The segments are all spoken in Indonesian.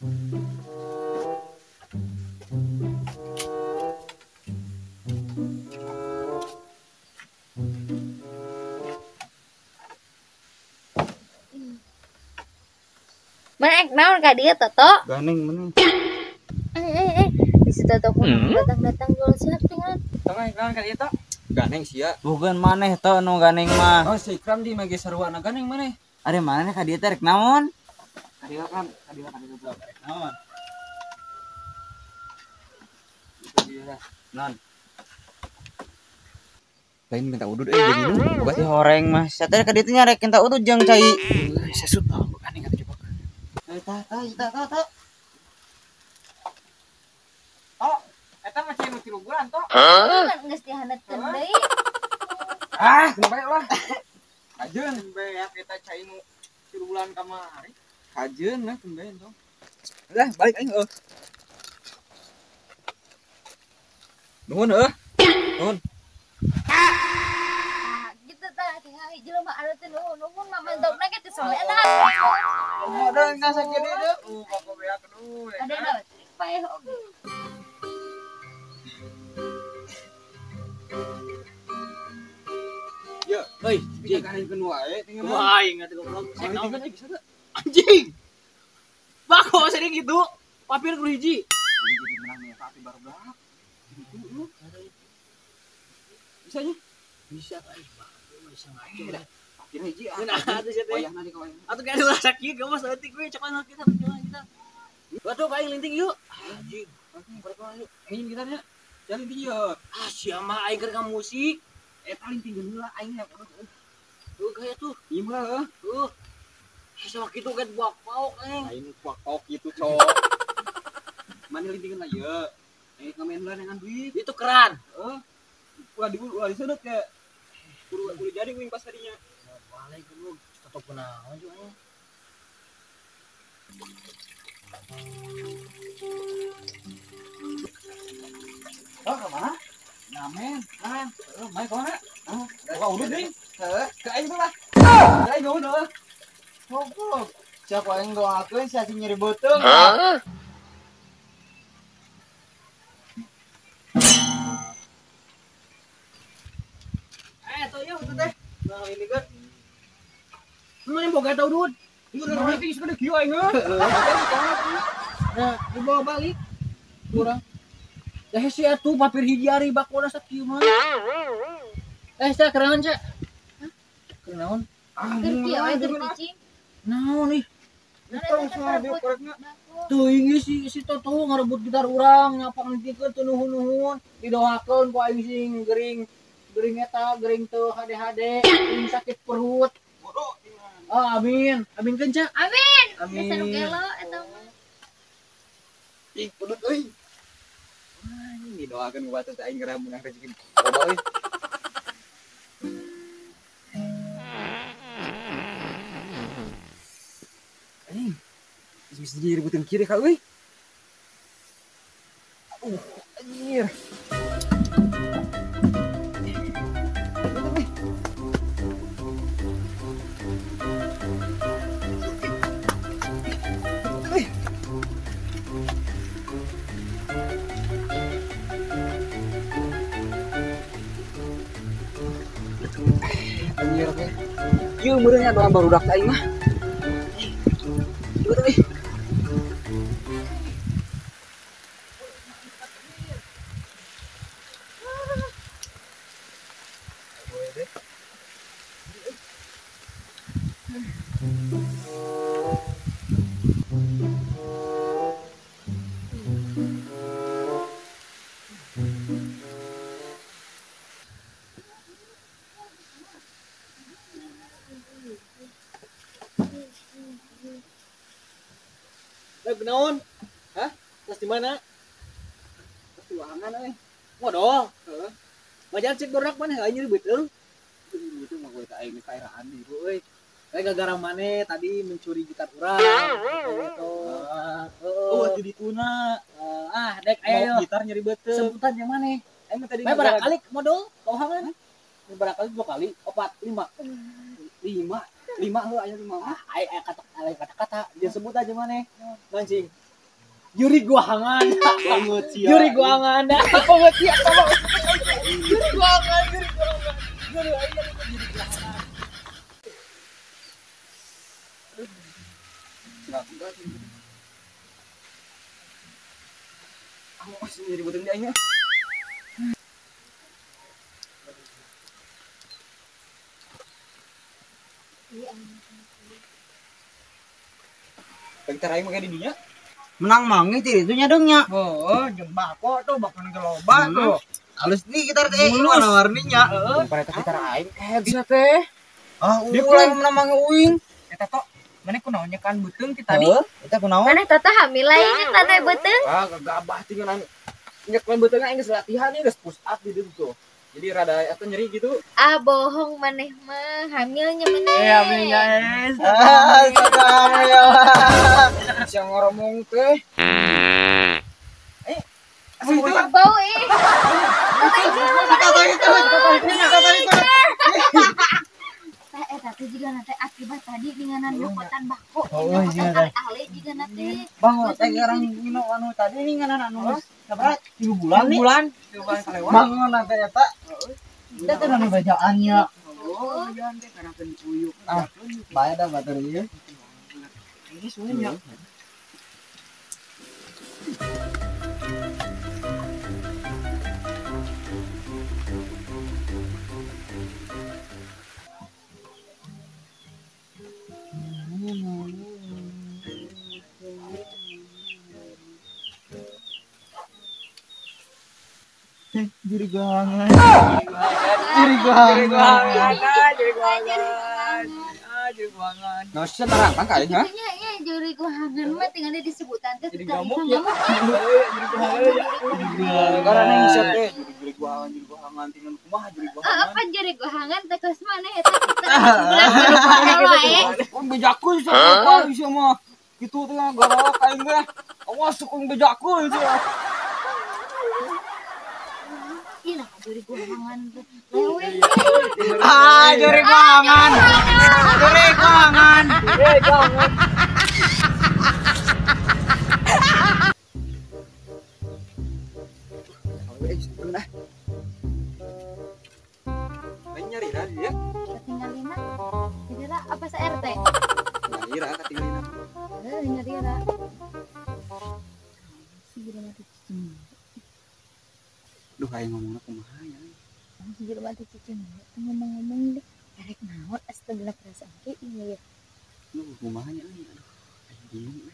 Mana naon ka dia Toto? Ganeng mana? Di situ Toto pun datang jual siap tinggal. Tengah kan kali itu. Ganeng sia. Bukan maneh to nu ganeng mah. Oh si Ikram di mage sarwana ganeng mana? Are maneh ka dieu teh rek naon? Kadieu kan goblok rek naon? Itu dia. Non. Lain minta udud jadi nu. Boga si horeng mah. Sateh ka dieu teh nyarek kita udud jeung cai. Sesut tah ganeng atuh coba. Ta. Oh, eta mah cai nu 3 bulan toh. Kan geus dihanetkeun deui. Ah, bae lah. Kajeun beak kita cai nu 3 bulan kamari. Kajeun lah kemben tong. Lah balik aing heuh. Nuhun heuh. Nuhun. Gitu tah tinggal jelema anu teh nuhun mah mentokna ge teh sampe eta. Ada nggak sakit itu? Kok beak dulu. Ada na pae oge. Ya, euy, bisa ganengkeun wae tinggal. Wah, ingat goblok. Tinggal bisa teu? Anjing. Bako sering gitu. Papir ku hiji. Jadi menang nih tapi baru belak. Itu bisa nya? Bisa kan? Bisa ngaco. Papir hiji ah. Nah, atuh sia teh. Wayah nanti kau yang. Atuh kayak ulah sakit, gak mas leutik we coba kita gimana kita. Waduh, kayak linting yuk. Anjing. Mereka yuk. Ingin kita nya. Jadi dia. Ah, sia mah aing keur musik. Paling tinggi heula aing nya. Tuh kayak tuh. Ieu mah heuh. Tuh. Sama kitu kan buak pauk aing. Aing kuak gitu cowok. Mana lintingan lah ya. Ngamen lah dengan duit. Itu keran. Ulah disedot ya. Kudu jadi wing pas tadinya. Balik dulu. Tetep kunaon juga nya. Oh, kemana? Ngamen, kan? Main kemana? Wah, udah deh. Ke aing tuh lah. Ke aing udah. Goblok. Siapa yang doakeun sia si nyeri beuteung. Tuh ya itu teh. Nah, ini kan. Mana yang boga tau dud. Ieu udah nanti sudah kieu aing heuh. Nah, dibawa balik. Kurang. Teh si atuh papir hiji ari bakuna sakieu mah. Sia kerangan sia. Kenaon? Kerti aya cing. Naon nih? Tong sama dia korekna. Tuh ini si Toto ngarebut gitar urang nyapa ngintikeun teu nuhun-nuhun didoakeun ku aing sing gering eta gering teu hade-hade sing sakit perut. Bodoh. Amin. Amin kenca. Amin. Amin. Geus anu gelo eta mah. Ih, pedut euy. Ini doakeun ku batu teh aing geura meunang rezeki. Bodoh euy. Aing bisa diributin kiri kak euy. Anjir. Anjir teh. Ieu meureunnya doa barudak teh aing mah. Ieu teh. Benaon? Hah? Tas di mana? Tuangan euy. Modal. Heeh. Majan cek berak mana aing nyeri beuteung. Itu mah gue aing kairaan di euy. Kayak gara-gara mana tadi mencuri gitar urang. Gitu. Oh, di dituna. Dek ayo. Gitar nyeri beuteung. Sebutan yang mana? Emang tadi Bae barangkali modal kauhangan. Barangkali 2 kali, 4, 5. 5 heuh aya 5 mah. Kata-kata dia sebut aja mana? Mancing. Juri guangan. Pengucian. Juri guangan. Pengucian. Juri guangan. Juri guangan. Aku sendiri butuh dia ini. Pengtarai mah di dunia. Menang mangi ti itu nya dong nya. Oh, jembak kok tuh bakal geloba tuh. Halus nih kita teh mana warninya. Pareta kita raing. Bisa teh. Ah, Dia ulah menang mangi uing. Eta kok mana kunaonnya kan beuteung ti tadi. Kita kunaon? Mana tata hamil lain tata beuteung. Ah, gagabah tinggal nyek main betul geus latihan nih geus push up di ditu tuh. Jadi rada atuh nyeri gitu. Ah bohong maneh mah hamilnya maneh. Hamilnya Ah, sakam ya. Siang ngomong teh. Bau tapi juga nanti akibat tadi dengan nyokotan bako. Oh, iya. Ahli juga nanti. Bang, teh orang ngino anu tadi nih ngana anu sabaraha 3 bulan nih. bulan kalewat. Bang, nanti eta. Kita teh anu bajaannya. Oh, jangan teh karena uyuk. Ah, bae dah batur ieu. Ini sunya. Juri guangan. Juri guangan. Juri guangan. Nah, sekarang kan kali nya. Iya juri guangan mah tinggal disebutan teh. Jadi gamuk ya. Karena ning siap teh juri gua hangan tinggal kumaha juri gua hangan. Apa juri guangan teh kos mana eta kita bulan wae. Kong bejaku siapa bisa mah. Gitu teh gara kain teh. Awas kong bejaku itu. Ih nah juri guangan teh. Lewe. Ah, juri guangan. Juri guangan. Main nyari dah dia. Ketinggalina. Jadi apa sa RT? Nyari dah ketinggalin. Nyari lah. Duh kayak ngomongna kumaha ya. Sejujur mati cicing ngomong-ngomong deh. Erek naon astaga perasaan ke iya ya. Duh kumaha nya euy. Aduh. Bingung euy.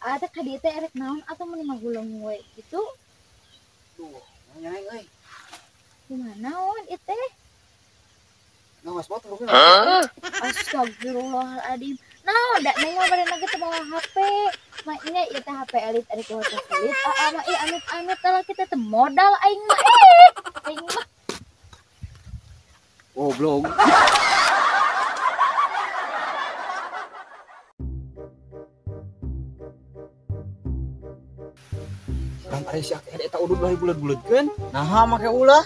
Ada ka dieu teh erek naon atau mun magulung we gitu. Duh, nyanyi euy. Kumaha naon ieu teh? Ngawas motor bukan? Astagfirullahaladzim. Naon da neng mah bade nage teh bawa HP. Maknya ieu teh HP elit ari kuat elit. Mah ieu amit-amit tah kita teh modal aing mah. Aing mah Oh, belum. Kan ari sia teh eta udud lah bulat-bulatkeun. Nah, make ulah.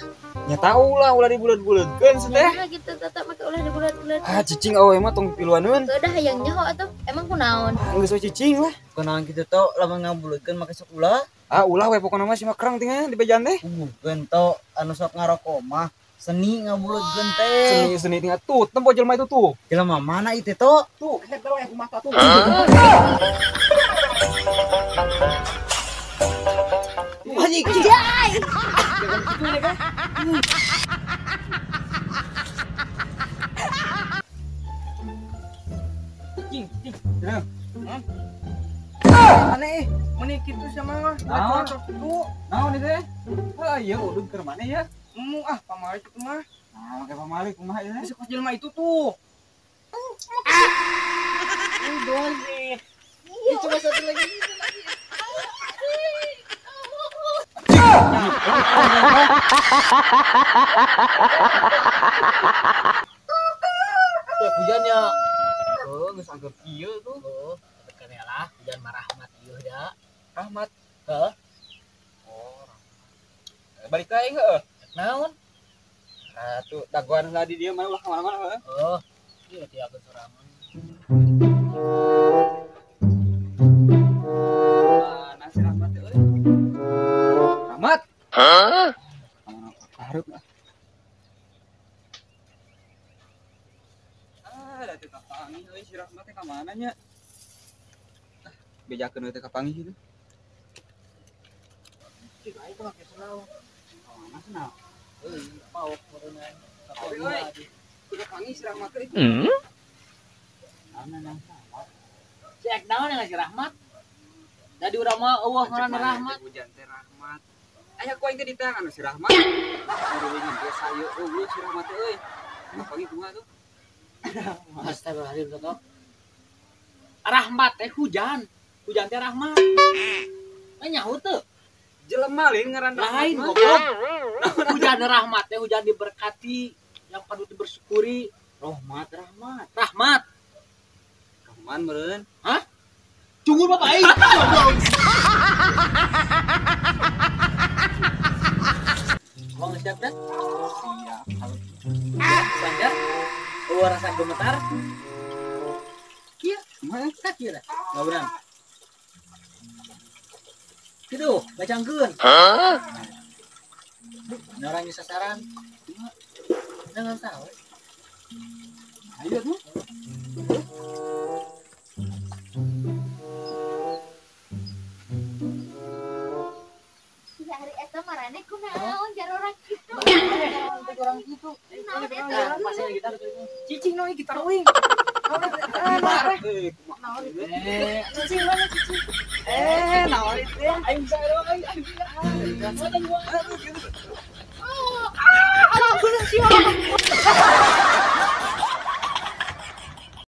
Nya tahu lah ulah dibulat-bulatkeun teh. nah gitu tetep make ulah dibulat-bulat. Ah, cicing awewe mah tong piluaneun. Teu dah hayang nyaho atuh. Emang kunaon? Geus we cicing lah. Kunaon kitu teh lamun ngabulutkeun make sok ulah. Ah, ulah we pokona mah si makrang tinggal di bejan teh. Bukeun teh anu sok ngaroko mah seni ngabulutkeun teh. Seni tinggal tuh, tempo jelema itu tuh. Jelema mana itu teh? Tuh, kita we aku mata tuh. Haji Jai. Cicing. Aneh, meni kitu sama mah. Naon? Tuh. Naon ieu teh? Ah, ieu udud keur mana ya? Pamali itu mah. Ah, make pamali kumaha ieu teh? Bisa kos jelema itu tuh. Dosit. Ini coba satu lagi. hujannya. Oh, geus anggap ieu tuh. Oh, tekan lah, hujan mah rahmat ieu ya. Rahmat. Heeh. Oh, rahmat. Balik ka aing heuh. Naon? Ah, tuh daguan lah di dia mah ulah ka mana-mana heuh. Oh, ieu teh aku sorangan. Hanya bejakeun teh ka panggih gitu. Cik aing teh make senau. Mana senang? Euy, mau meureungan. Tapi euy, udah panggih sirah mah teh. Mana nang sama? Cek naon yang ngasih rahmat. Jadi urang mah eueuh ngaranna rahmat. Hujan teh rahmat. Aya ku aing teh di tangan si rahmat. Udah ingin biasa yeuh eueuh si rahmat teh euy. Ka panggih kumaha tuh? Astagfirullahaladzim Toto. Rahmat teh hujan. Hujan teh rahmat. Nyaho teu? Jelema lain ngaran Lain rahmat. goblok. Hujan rahmat teh hujan diberkati, yang patut dibersyukuri. Rahmat. Rahmat. Rahman meureun. Cungur bapak aing. Mau siap dah? Siap. Banjar. Rasa gemetar. Kieu, Kumaha? kaki dah. Ngauran. Kitu, bacangkeun. Orang sasaran. Jangan tahu. Ayo tuh. Si hari eta marane kunaon jar orang kitu. Orang itu. Naon eta? Pasal gitar tuh. Cicing noi gitar euy. Cicing mana cicing? Naon itu? Aing bisa doang aing. Alah bener sih.